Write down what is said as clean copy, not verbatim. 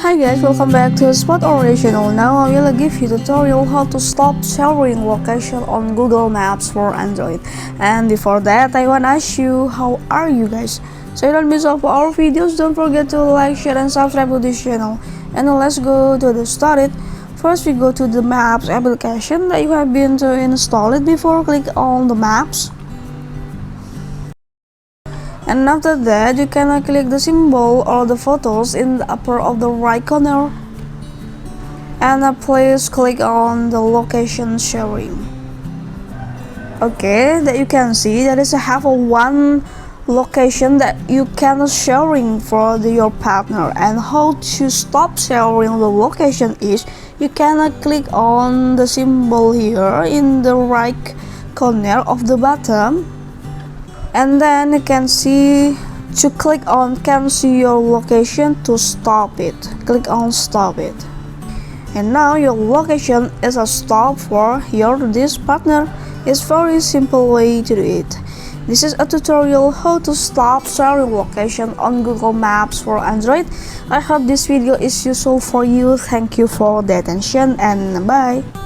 Hi guys, welcome back to Spot Original. Now I will give you a tutorial how to stop sharing location on Google Maps for Android. And before that, I wanna ask you, how are you guys? So you don't miss out our videos, don't forget to like, share, and subscribe to this channel. And now let's go to the start it. First we go to the Maps application that you have been to install it before. Click on the Maps. And after that, you can click the symbol or the photos in the upper of the right corner, and please click on the location sharing. Okay, that you can see that is have a one location that you can sharing for your partner. And how to stop sharing the location is you can click on the symbol here in the right corner of the bottom, and then you can see to click on cancel your location to stop it. Click on stop it, and now your location is a stop for this partner. It's very simple way to do it. This is a tutorial how to stop sharing location on Google Maps for Android. I hope this video is useful for you. Thank you for the attention and bye.